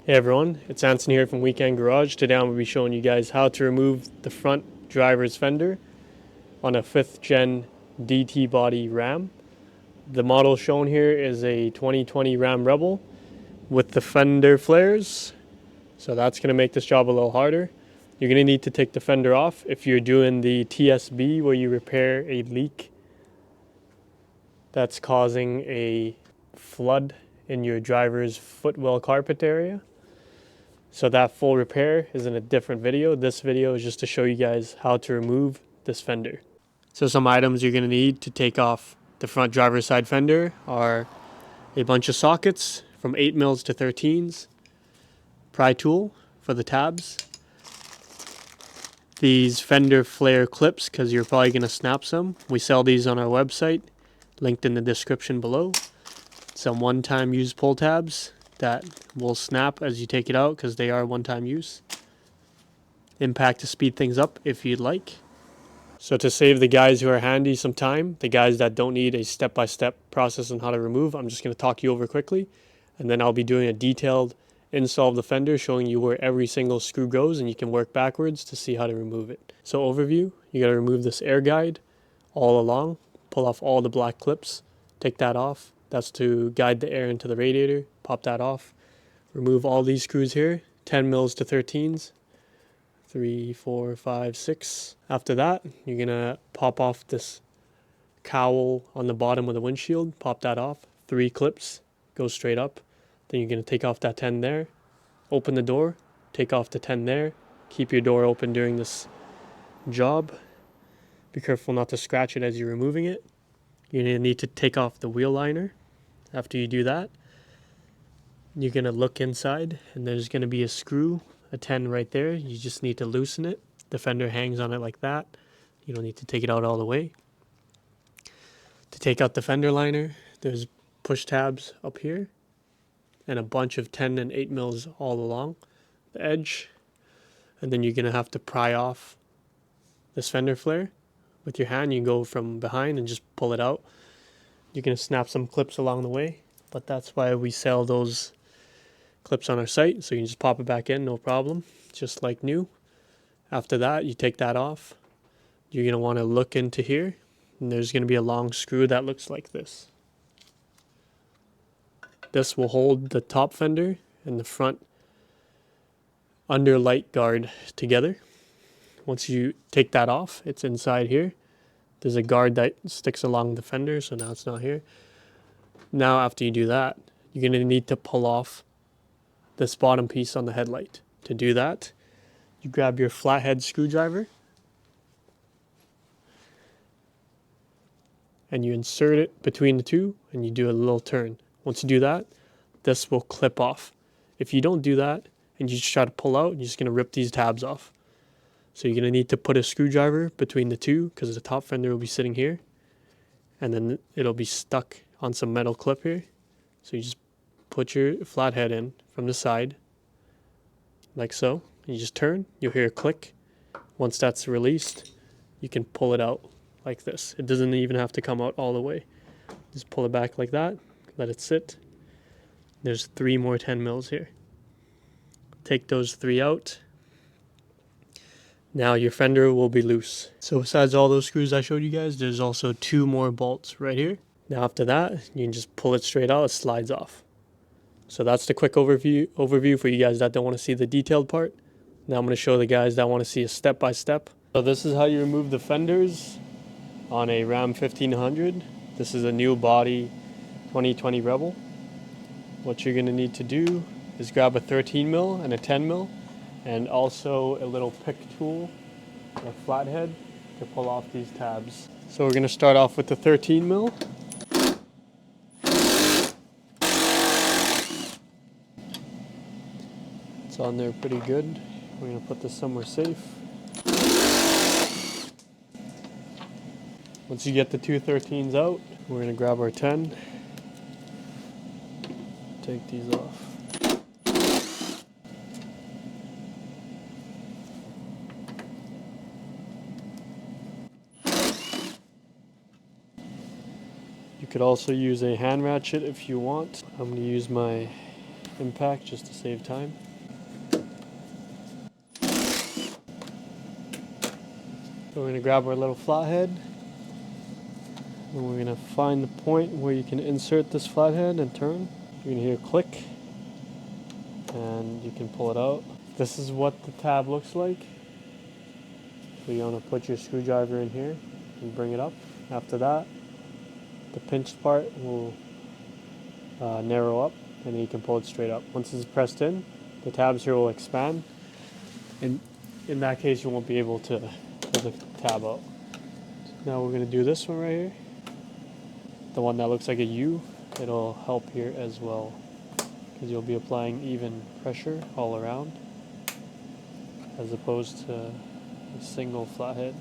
Hey everyone, it's Anson here from Weekend Garage. Today I'm going to be showing you guys how to remove the front driver's fender on a 5th gen DT body Ram. The model shown here is a 2020 Ram Rebel with the fender flares, so that's going to make this job a little harder. You're going to need to take the fender off if you're doing the TSB where you repair a leak that's causing a flood in your driver's footwell carpet area. So that full repair is in a different video. This video is just to show you guys how to remove this fender. So some items you're going to need to take off the front driver's side fender are a bunch of sockets from 8mm to 13s, pry tool for the tabs, these fender flare clips because you're probably going to snap some. We sell these on our website, linked in the description below. Some one-time use pull tabs that will snap as you take it out because they are one-time use. Impact to speed things up if you'd like. So to save the guys who are handy some time, the guys that don't need a step-by-step process on how to remove, I'm just going to talk you over quickly, and then I'll be doing a detailed install of the fender showing you where every single screw goes, and you can work backwards to see how to remove it. So overview, you got to remove this air guide all along, pull off all the black clips, take that off. That's to guide the air into the radiator. Pop that off. Remove all these screws here, 10mm to 13s, 3, 4, 5, 6. After that, you're going to pop off this cowl on the bottom of the windshield. Pop that off. 3 clips, go straight up. Then you're going to take off that 10 there. Open the door, take off the 10 there. Keep your door open during this job. Be careful not to scratch it as you're removing it. You're going to need to take off the wheel liner. After you do that, you're going to look inside and there's going to be a screw, a 10 right there. You just need to loosen it. The fender hangs on it like that. You don't need to take it out all the way. To take out the fender liner, there's push tabs up here and a bunch of 10 and 8mm all along the edge. And then you're going to have to pry off this fender flare. With your hand, you can go from behind and just pull it out. You're going to snap some clips along the way, but that's why we sell those clips on our site, so you can just pop it back in, no problem, just like new. After that, you take that off. You're going to want to look into here, and there's going to be a long screw that looks like this. This will hold the top fender and the front under light guard together. Once you take that off, it's inside here. There's a guard that sticks along the fender, so now it's not here. Now after you do that, you're going to need to pull off this bottom piece on the headlight. To do that, you grab your flathead screwdriver and you insert it between the two and you do a little turn. Once you do that, this will clip off. If you don't do that and you just try to pull out, you're just going to rip these tabs off. So you're going to need to put a screwdriver between the two because the top fender will be sitting here and then it'll be stuck on some metal clip here. So you just put your flathead in from the side like so. You just turn, you'll hear a click. Once that's released, you can pull it out like this. It doesn't even have to come out all the way. Just pull it back like that, let it sit. There's 3 more 10mm here. Take those 3 out. Now your fender will be loose. So besides all those screws I showed you guys, there's also 2 more bolts right here. Now after that, you can just pull it straight out, it slides off. So that's the quick overview for you guys that don't want to see the detailed part. Now I'm going to show the guys that want to see a step-by-step. So this is how you remove the fenders on a Ram 1500. This is a new body 2020 Rebel. What you're going to need to do is grab a 13mm and a 10mm. And also a little pick tool, a flathead, to pull off these tabs. So we're going to start off with the 13mm. It's on there pretty good. We're going to put this somewhere safe. Once you get the 2 13s out, we're going to grab our 10. Take these off. You could also use a hand ratchet if you want. I'm going to use my impact just to save time. So we're going to grab our little flathead, and we're going to find the point where you can insert this flathead and turn. You're going to hear a click, and you can pull it out. This is what the tab looks like. So you want to put your screwdriver in here and bring it up. After that, the pinched part will narrow up, and then you can pull it straight up. Once it's pressed in, the tabs here will expand, and in that case you won't be able to pull the tab out. Now we're going to do this one right here, the one that looks like a U. It'll help here as well, because you'll be applying even pressure all around as opposed to a single flathead.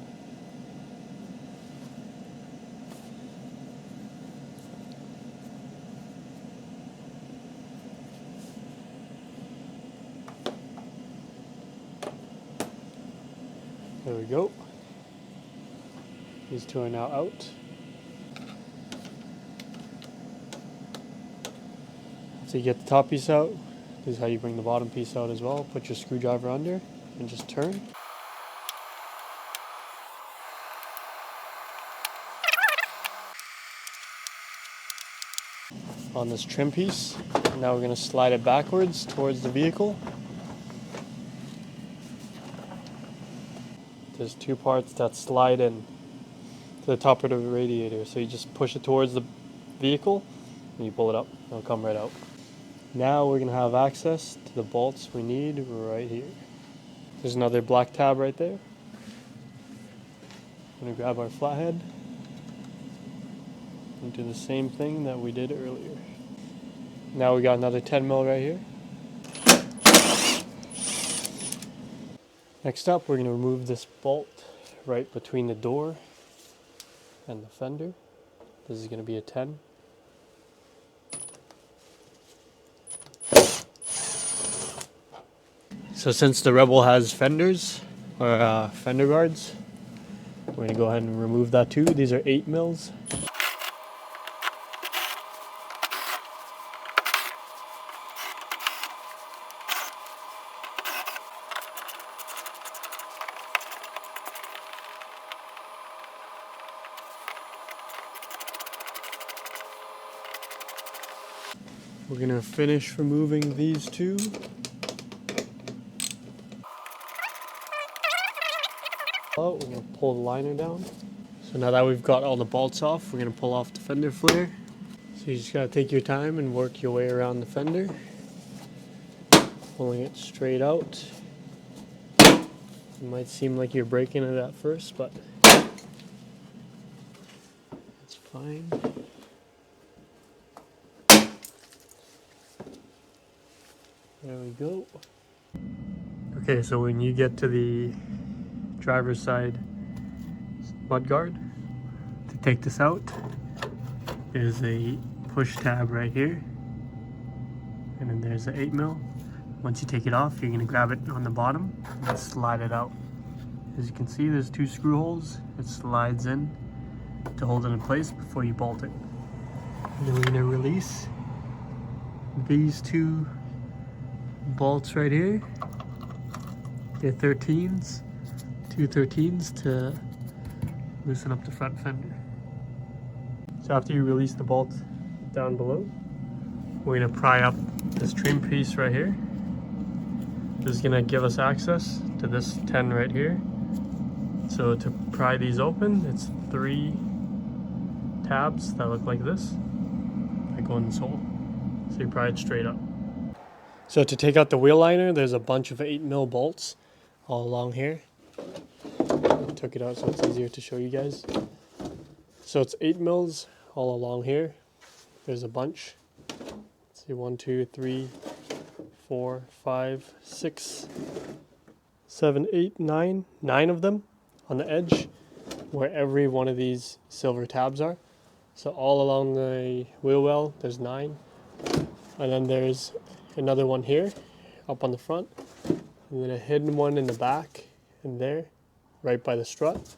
There we go. These two are now out. So you get the top piece out. This is how you bring the bottom piece out as well. Put your screwdriver under and just turn. On this trim piece. Now we're going to slide it backwards towards the vehicle. There's two parts that slide in to the top of the radiator. So you just push it towards the vehicle and you pull it up. It'll come right out. Now we're going to have access to the bolts we need right here. There's another black tab right there. I'm going to grab our flathead and do the same thing that we did earlier. Now we got another 10mm right here. Next up, we're going to remove this bolt right between the door and the fender. This is going to be a 10. So since the Rebel has fenders, or fender guards, we're going to go ahead and remove that too. These are 8mm. We're going to finish removing these two. We're going to pull the liner down. So now that we've got all the bolts off, we're going to pull off the fender flare. So you just got to take your time and work your way around the fender, pulling it straight out. It might seem like you're breaking it at first, but it's fine. There we go. Okay, so when you get to the driver's side mudguard, to take this out, there's a push tab right here, and then there's the 8mm. Once you take it off, you're going to grab it on the bottom and slide it out. As you can see, there's two screw holes. It slides in to hold it in place before you bolt it. And then we're going to release these two bolts right here. They're 13s, two 13s to loosen up the front fender. So after you release the bolt down below, we're going to pry up this trim piece right here. This is going to give us access to this 10 right here. So to pry these open, it's 3 tabs that look like this that go in this hole. So you pry it straight up. So to take out the wheel liner, there's a bunch of 8mm bolts all along here. I took it out so it's easier to show you guys. So it's 8mm all along here. There's a bunch. Let's see, 1, 2, 3, 4, 5, 6, 7, 8, 9. 9 of them on the edge where every one of these silver tabs are. So all along the wheel well, there's 9. And then there's another one here up on the front, and then a hidden one in the back and there, right by the strut,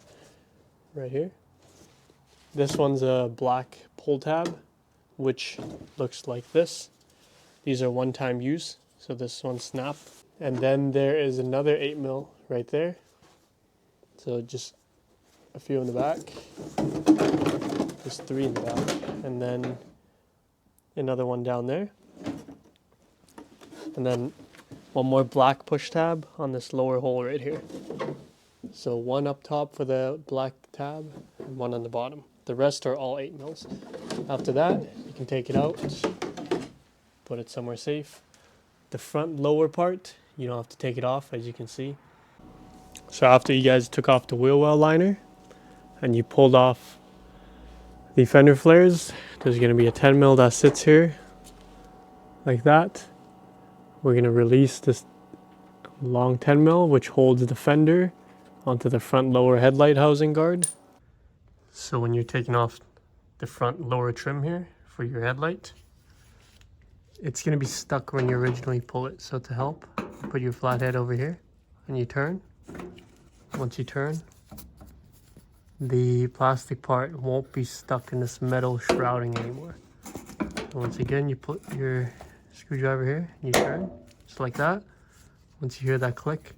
right here. This one's a black pull tab, which looks like this. These are one-time use, so this one snap. And then there is another 8mm right there. So just a few in the back. Just 3 in the back. And then another one down there. And then one more black push tab on this lower hole right here. So one up top for the black tab and one on the bottom. The rest are all 8mm. After that, you can take it out, put it somewhere safe. The front lower part, you don't have to take it off, as you can see. So after you guys took off the wheel well liner and you pulled off the fender flares, there's going to be a 10mm that sits here like that. We're going to release this long 10mm which holds the fender onto the front lower headlight housing guard. So when you're taking off the front lower trim here for your headlight, it's going to be stuck when you originally pull it. So to help, put your flathead over here and you turn. Once you turn, the plastic part won't be stuck in this metal shrouding anymore. And once again, you put your screwdriver here and you turn, just like that. Once you hear that click,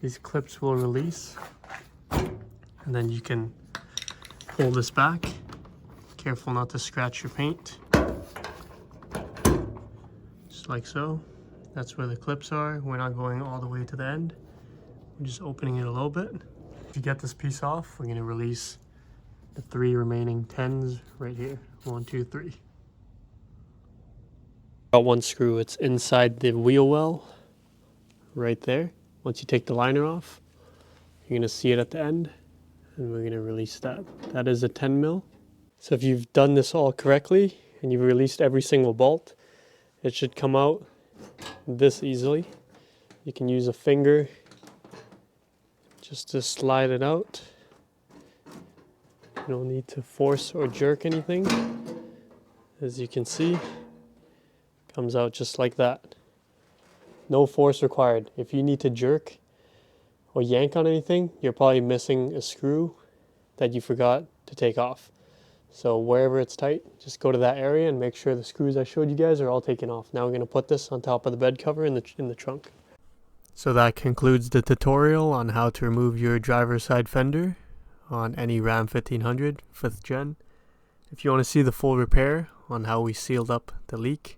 these clips will release, and then you can pull this back. Careful not to scratch your paint. Just like so. That's where the clips are. We're not going all the way to the end. We're just opening it a little bit. To get this piece off, we're going to release the 3 remaining 10s right here. 1, 2, 3. Got one screw. It's inside the wheel well right there. Once you take the liner off, you're going to see it at the end, and we're going to release that. That is a 10mm. So if you've done this all correctly and you've released every single bolt, it should come out this easily. You can use a finger just to slide it out. You don't need to force or jerk anything. As you can see, it comes out just like that. No force required. If you need to jerk or yank on anything, you're probably missing a screw that you forgot to take off. So wherever it's tight, just go to that area and make sure the screws I showed you guys are all taken off. Now we're going to put this on top of the bed cover in the trunk. So that concludes the tutorial on how to remove your driver's side fender on any Ram 1500 5th gen. If you want to see the full repair on how we sealed up the leak,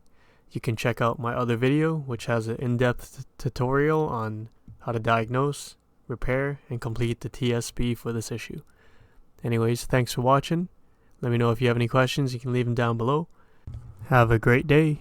you can check out my other video, which has an in-depth tutorial on how to diagnose, repair, and complete the TSP for this issue. Anyways, thanks for watching. Let me know if you have any questions. You can leave them down below. Have a great day.